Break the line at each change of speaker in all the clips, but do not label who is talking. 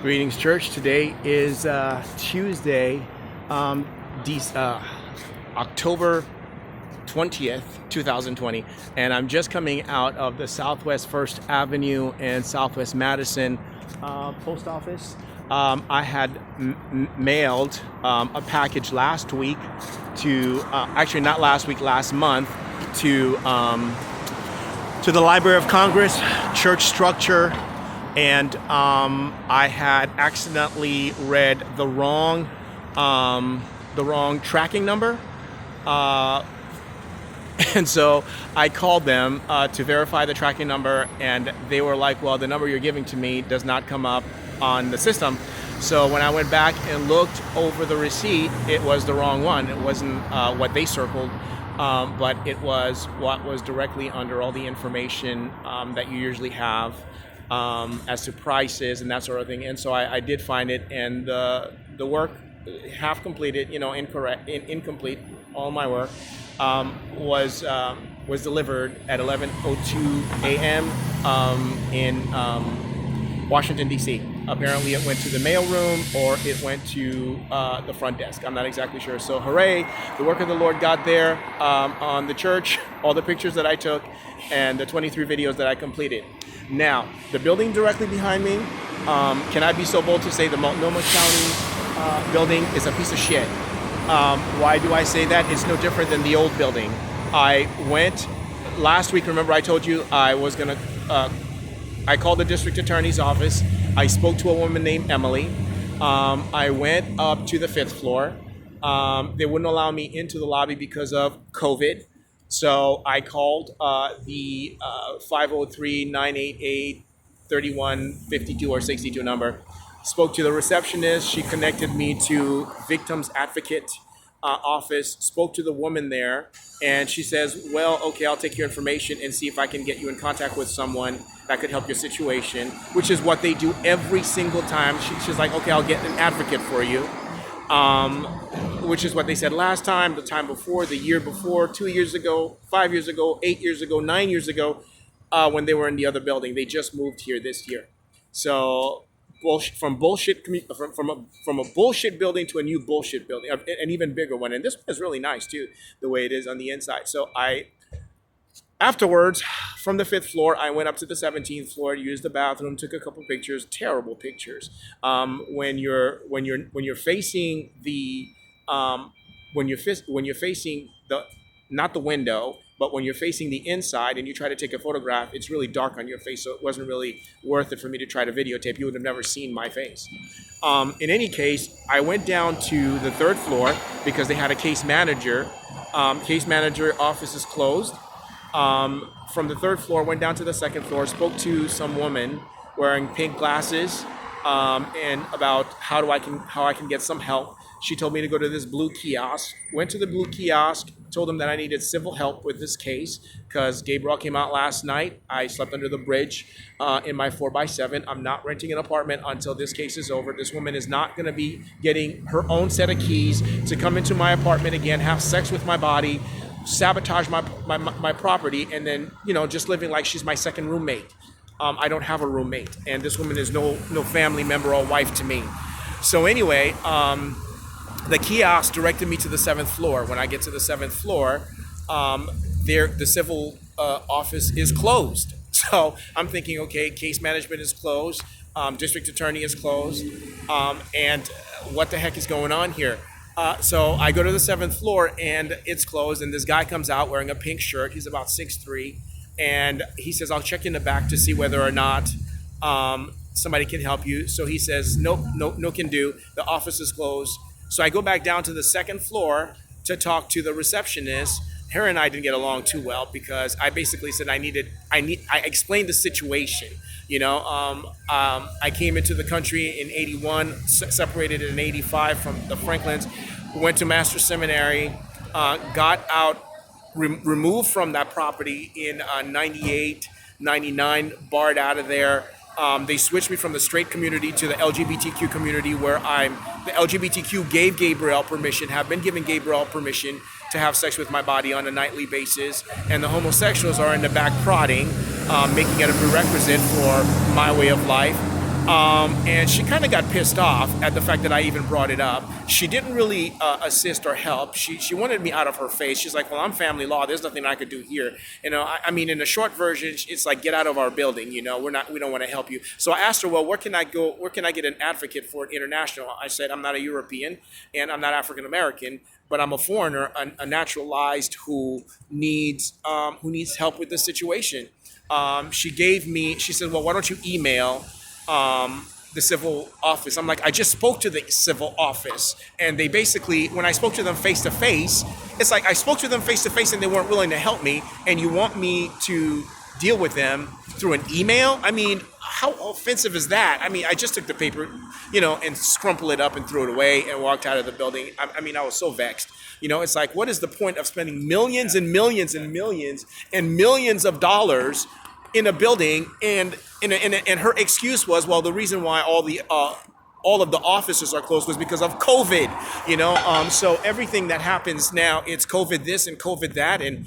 Greetings, church. Today is Tuesday, October 20th, 2020, and I'm just coming out of the Southwest 1st Avenue and Southwest Madison post office. I had mailed a package last week to, actually not last week, last month, to the Library of Congress, church structure. And I had accidentally read the wrong tracking number, and so I called them to verify the tracking number, and they were like, "Well, the number you're giving to me does not come up on the system." So when I went back and looked over the receipt, it was the wrong one. It wasn't what they circled, but it was what was directly under all the information that you usually have. As to prices and that sort of thing, and so I did find it, and the work half completed, incomplete. All my work was delivered at 11:02 a.m. In Washington D.C. Apparently, it went to the mail room or it went to the front desk. I'm not exactly sure. So, hooray! The work of the Lord got there on the church. All the pictures that I took and the 23 videos that I completed. Now, the building directly behind me, can I be so bold to say the Multnomah County building is a piece of shit? Why do I say that? It's no different than the old building. I went last week, remember I told you I was going to, I called the district attorney's office. I spoke to a woman named Emily. I went up to the 5th floor. They wouldn't allow me into the lobby because of COVID. So I called the 503-988-3152 or 62 number, spoke to the receptionist. She connected me to Victims Advocate office, spoke to the woman there, and she says, well, okay, I'll take your information and see if I can get you in contact with someone that could help your situation, which is what they do every single time. She's like, okay, I'll get an advocate for you. Which is what they said last time, the time before, the year before, 2 years ago, 5 years ago, 8 years ago, 9 years ago, when they were in the other building. They just moved here this year. So from a bullshit building to a new bullshit building, an even bigger one. And this one is really nice too, the way it is on the inside. So afterwards, from the 5th floor, I went up to the 17th floor, used the bathroom, took a couple pictures, terrible pictures. When you're facing the when you're facing the, not the window, but when you're facing the inside and you try to take a photograph, it's really dark on your face, so it wasn't really worth it for me to try to videotape. You would have never seen my face. In any case, I went down to the 3rd floor because they had a case manager. Case manager office is closed. From the 3rd floor, went down to the 2nd floor, spoke to some woman wearing pink glasses, and about how I can get some help. She told me to go to this blue kiosk. Went to the blue kiosk, told them that I needed civil help with this case because Gabriel came out last night. I slept under the bridge in my 4x7. I'm not renting an apartment until this case is over. This woman is not going to be getting her own set of keys to come into my apartment again, have sex with my body, sabotage my property, and then, just living like she's my second roommate. I don't have a roommate, and this woman is no family member or wife to me. So anyway, the kiosk directed me to the 7th floor. When I get to the 7th floor, the civil office is closed. So I'm thinking, okay, case management is closed, district attorney is closed, and what the heck is going on here? So I go to the 7th floor and it's closed, and this guy comes out wearing a pink shirt. He's about 6'3", and he says, I'll check in the back to see whether or not somebody can help you. So he says, nope, no can do. The office is closed. So I go back down to the 2nd floor to talk to the receptionist. Her and I didn't get along too well because I basically said I explained the situation. I came into the country in 81, separated in 85 from the Franklins, went to Master Seminary, got out, removed from that property in 98, 99, barred out of there. They switched me from the straight community to the LGBTQ community, where the LGBTQ gave Gabriel permission, have been giving Gabriel permission to have sex with my body on a nightly basis, and the homosexuals are in the back prodding, making it a prerequisite for my way of life. And she kind of got pissed off at the fact that I even brought it up. She didn't really assist or help. She wanted me out of her face. She's like, "Well, I'm family law. There's nothing I could do here." I mean, in the short version, it's like, "Get out of our building." We don't want to help you. So I asked her, "Well, where can I go? Where can I get an advocate for it international?" I said, "I'm not a European, and I'm not African American, but I'm a foreigner, a naturalized who needs help with this situation." She said, "Well, why don't you email the civil office?" I'm like, "I just spoke to the civil office, and they basically, when I spoke to them face to face, it's like I spoke to them face to face and they weren't willing to help me, and you want me to deal with them through an email? I mean, how offensive is that?" I mean, I just took the paper, and scrumpled it up and threw it away and walked out of the building. I mean, I was so vexed. It's like, what is the point of spending millions and millions and millions and millions of dollars in a building? And her excuse was, well, the reason why all of the offices are closed was because of COVID. So everything that happens now, it's COVID this and COVID that. And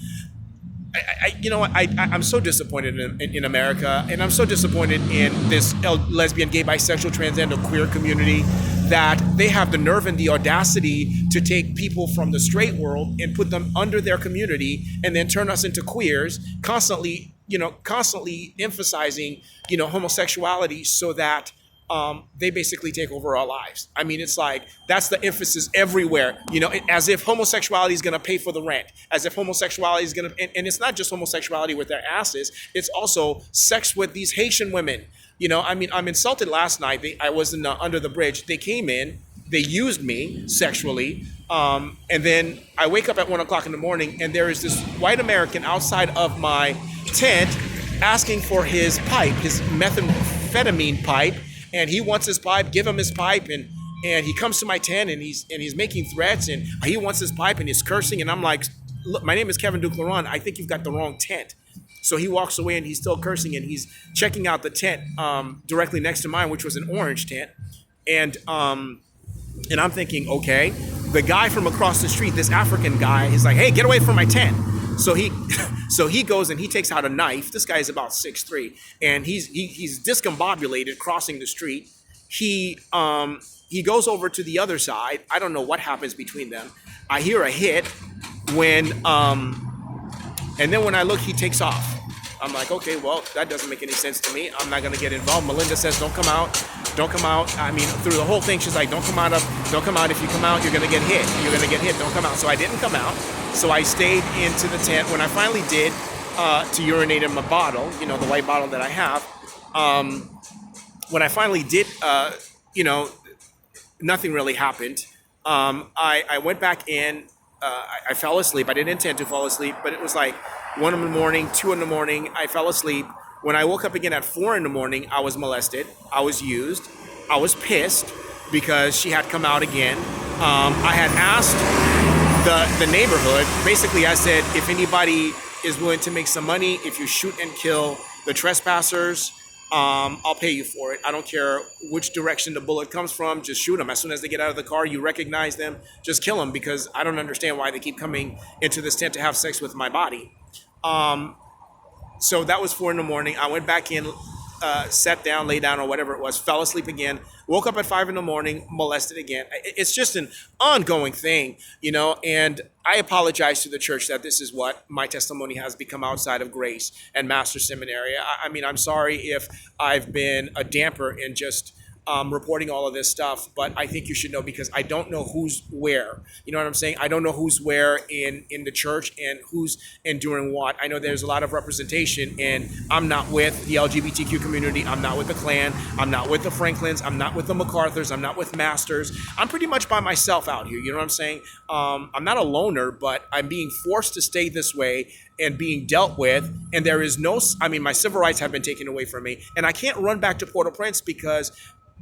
I'm so disappointed in America, and I'm so disappointed in this lesbian, gay, bisexual, transgender, queer community, that they have the nerve and the audacity to take people from the straight world and put them under their community and then turn us into queers, constantly emphasizing, homosexuality, so that they basically take over our lives. I mean, it's like, that's the emphasis everywhere, as if homosexuality is going to pay for the rent, as if homosexuality is going to, and it's not just homosexuality with their asses, it's also sex with these Haitian women. I mean, I'm insulted last night. I was under the bridge. They came in, they used me sexually. And then I wake up at 1 o'clock in the morning, and there is this white American outside of my tent asking for his pipe, his methamphetamine pipe. And he wants his pipe, give him his pipe, and he comes to my tent, and he's making threats, and he wants his pipe, and he's cursing, and I'm like, "Look, my name is Kevin Duclairon. I think you've got the wrong tent." So he walks away, and he's still cursing, and he's checking out the tent directly next to mine, which was an orange tent, and I'm thinking, okay, the guy from across the street, this African guy, is like, "Hey, get away from my tent." So he goes and he takes out a knife. This guy is about 6'3", and he's discombobulated crossing the street. He goes over to the other side. I don't know what happens between them. I hear a hit and then when I look, he takes off. I'm like, okay, well, that doesn't make any sense to me. I'm not gonna get involved. Melinda says, "Don't come out, don't come out." I mean, through the whole thing, she's like, "Don't come out. If you come out, you're gonna get hit. You're gonna get hit. Don't come out." So I didn't come out. So I stayed into the tent. When I finally did to urinate in my bottle, the white bottle that I have, when I finally did, nothing really happened. I went back in. I fell asleep. I didn't intend to fall asleep, but it was like 1 in the morning, 2 in the morning. I fell asleep. When I woke up again at 4 in the morning, I was molested. I was used. I was pissed because she had come out again. I had asked the neighborhood. Basically, I said, if anybody is willing to make some money, if you shoot and kill the trespassers, I'll pay you for it. I don't care which direction the bullet comes from. Just shoot them. As soon as they get out of the car, you recognize them, just kill them, because I don't understand why they keep coming into this tent to have sex with my body. So that was 4 in the morning. I went back in, sat down, lay down, or whatever it was, fell asleep again, woke up at 5 in the morning, molested again. It's just an ongoing thing, and I apologize to the church that this is what my testimony has become outside of Grace and Master Seminary. I mean, I'm sorry if I've been a damper in just reporting all of this stuff, but I think you should know, because I don't know who's where. You know what I'm saying? I don't know who's where in the church and who's enduring what. I know there's a lot of representation, and I'm not with the LGBTQ community. I'm not with the Klan. I'm not with the Franklins. I'm not with the MacArthurs. I'm not with Masters. I'm pretty much by myself out here. You know what I'm saying? I'm not a loner, but I'm being forced to stay this way and being dealt with. And there is my civil rights have been taken away from me, and I can't run back to Port-au-Prince because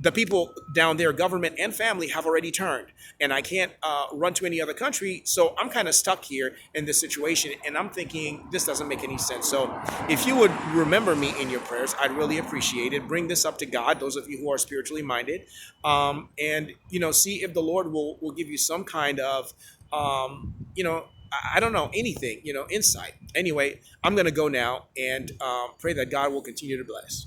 the people down there, government and family, have already turned, and I can't run to any other country. So I'm kind of stuck here in this situation, and I'm thinking this doesn't make any sense. So if you would remember me in your prayers, I'd really appreciate it. Bring this up to God, those of you who are spiritually minded, and see if the Lord will give you some kind of I don't know, anything, insight. Anyway, I'm going to go now and pray that God will continue to bless.